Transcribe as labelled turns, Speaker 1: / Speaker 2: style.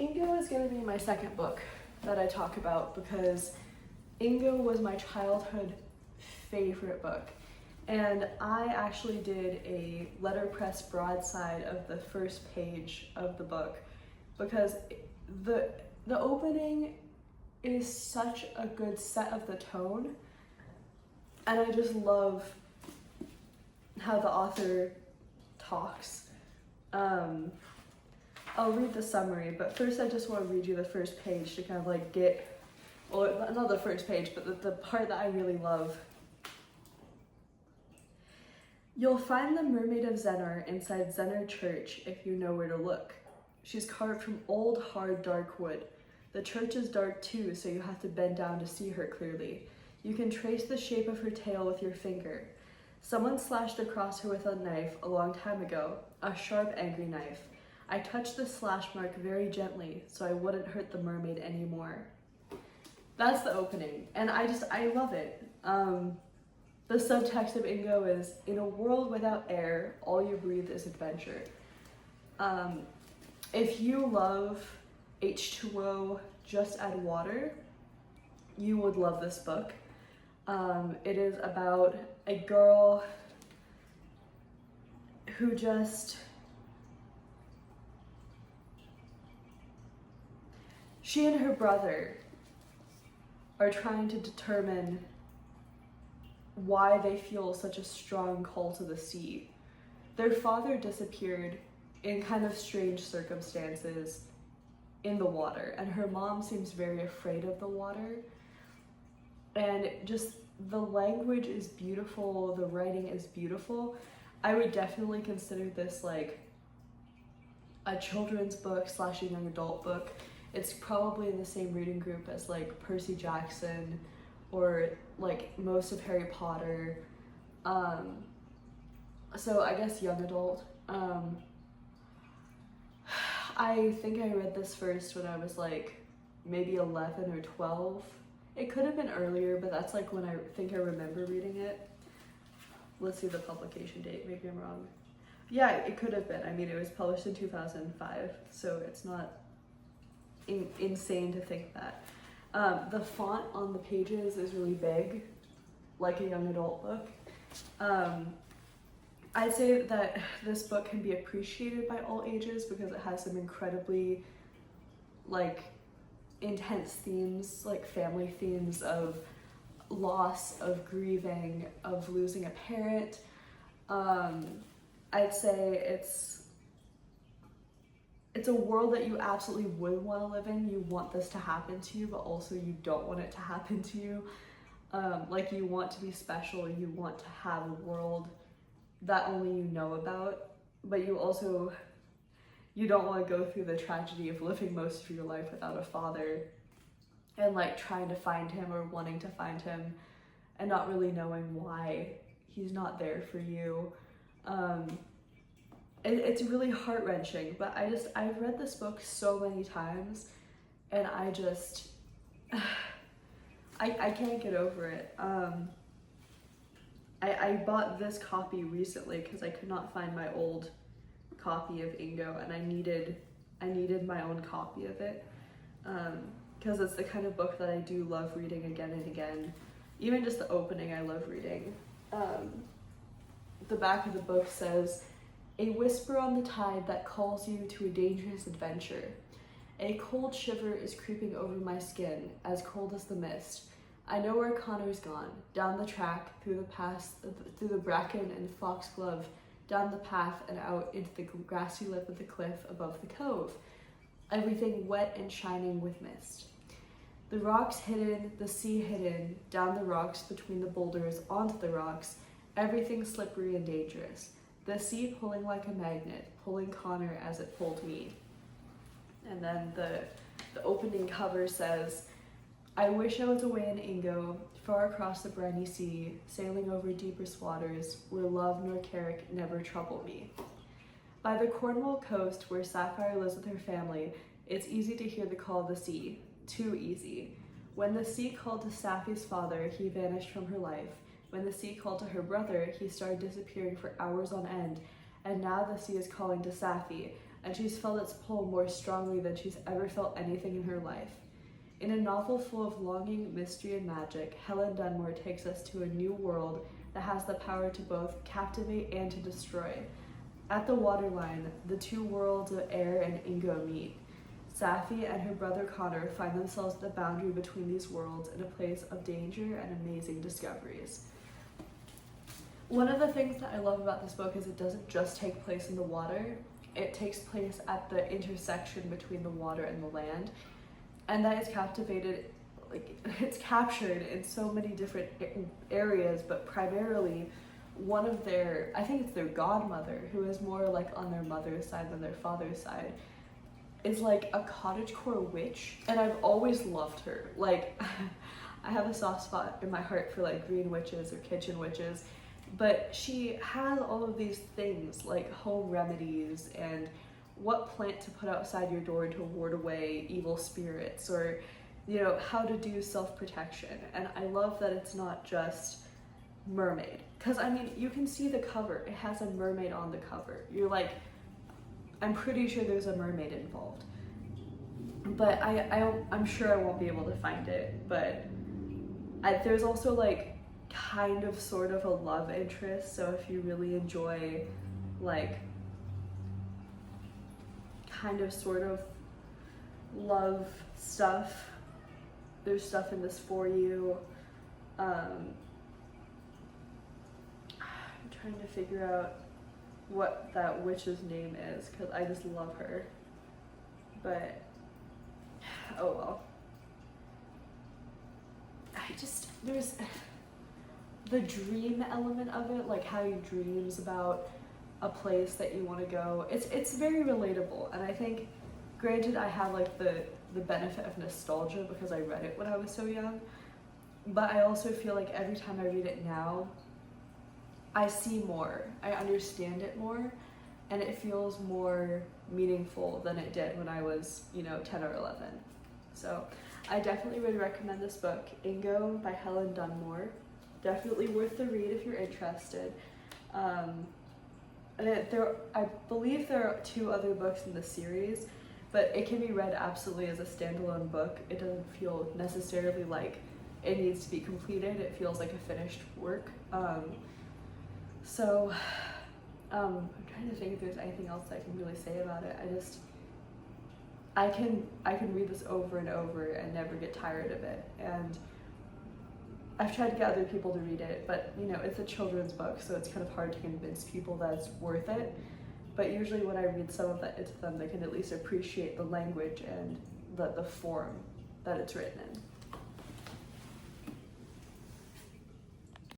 Speaker 1: Ingo is going to be my second book that I talk about because Ingo was my childhood favorite book. And I actually did a letterpress broadside of the first page of the book because the opening is such a good set of the tone, and I just love how the author talks. I'll read the summary, but first I just want to read you the first page to kind of like get, well, not the first page, but the part that I really love. You'll find the Mermaid of Zennor inside Zennor Church if you know where to look. She's carved from old, hard, dark wood. The church is dark too, so you have to bend down to see her clearly. You can trace the shape of her tail with your finger. Someone slashed across her with a knife a long time ago, a sharp, angry knife. I touched the slash mark very gently, so I wouldn't hurt the mermaid anymore. That's the opening, and I love it. The subtext of Ingo is, in a world without air, all you breathe is adventure. If you love H2O, just add water, you would love this book. It is about a girl who she and her brother are trying to determine why they feel such a strong call to the sea. Their father disappeared in kind of strange circumstances in the water, and her mom seems very afraid of the water. And just the language is beautiful, the writing is beautiful. I would definitely consider this like a children's book / a young adult book. It's probably in the same reading group as like Percy Jackson or like most of Harry Potter. So I guess young adult. I think I read this first when I was like maybe 11 or 12. It could have been earlier, but that's like when I think I remember reading it. Let's see the publication date, maybe I'm wrong. Yeah, it could have been. I mean, it was published in 2005, so it's not insane to think that. The font on the pages is really big, like a young adult book. I'd say that this book can be appreciated by all ages because it has some incredibly like intense themes, like family themes of loss, of grieving, of losing a parent. I'd say it's a world that you absolutely would want to live in. You want this to happen to you, but also you don't want it to happen to you. Like you want to be special, you want to have a world that only you know about, but you don't want to go through the tragedy of living most of your life without a father and like trying to find him or wanting to find him and not really knowing why he's not there for you. It's really heart-wrenching, but I've read this book so many times and I can't get over it. I bought this copy recently because I could not find my old copy of Ingo, and I needed my own copy of it because it's the kind of book that I do love reading again and again. Even just the opening I love reading. The back of the book says, "A whisper on the tide that calls you to a dangerous adventure. A cold shiver is creeping over my skin, as cold as the mist. I know where Connor's gone, down the track, through the bracken and foxglove, down the path and out into the grassy lip of the cliff above the cove, everything wet and shining with mist. The rocks hidden, the sea hidden, down the rocks between the boulders, onto the rocks, everything slippery and dangerous. The sea pulling like a magnet, pulling Connor as it pulled me." And then the opening cover says, "I wish I was away in Ingo, far across the briny sea, sailing over deepest waters, where love nor Carrick never trouble me. By the Cornwall coast, where Sapphire lives with her family, it's easy to hear the call of the sea, too easy. When the sea called to Sapphi's father, he vanished from her life. When the sea called to her brother, he started disappearing for hours on end, and now the sea is calling to Sapphi. and she's felt its pull more strongly than she's ever felt anything in her life. In a novel full of longing, mystery, and magic, Helen Dunmore takes us to a new world that has the power to both captivate and to destroy. At the waterline, the two worlds of air and Ingo meet. Safi and her brother Connor find themselves at the boundary between these worlds in a place of danger and amazing discoveries. One of the things that I love about this book is it doesn't just take place in the water, it takes place at the intersection between the water and the land, and that is it's captured in so many different areas, but primarily one of I think it's their godmother, who is more like on their mother's side than their father's side, is like a cottagecore witch, and I've always loved her. Like, I have a soft spot in my heart for like green witches or kitchen witches, but she has all of these things like home remedies and what plant to put outside your door to ward away evil spirits, or how to do self-protection. And I love that it's not just mermaid, because I mean, you can see the cover, it has a mermaid on the cover. You're like, I'm pretty sure there's a mermaid involved, but I'm sure I won't be able to find it. But there's also like kind of sort of a love interest, so if you really enjoy like kind of sort of love stuff, there's stuff in this for you. I'm trying to figure out what that witch's name is, because I just love her, but oh well. There's the dream element of it, like having dreams about a place that you want to go. It's very relatable, and I think, granted, I have like the benefit of nostalgia because I read it when I was so young, but I also feel like every time I read it now, I see more, I understand it more, and it feels more meaningful than it did when I was 10 or 11. So I definitely would recommend this book, Ingo by Helen Dunmore. Definitely worth the read if you're interested. And I believe there are 2 other books in the series, but it can be read absolutely as a standalone book. It doesn't feel necessarily like it needs to be completed. It feels like a finished work. So I'm trying to think if there's anything else I can really say about it. I can read this over and over and never get tired of it. And I've tried to get other people to read it, but it's a children's book, so it's kind of hard to convince people that it's worth it. But usually when I read some of that to them, they can at least appreciate the language and the form that it's written in.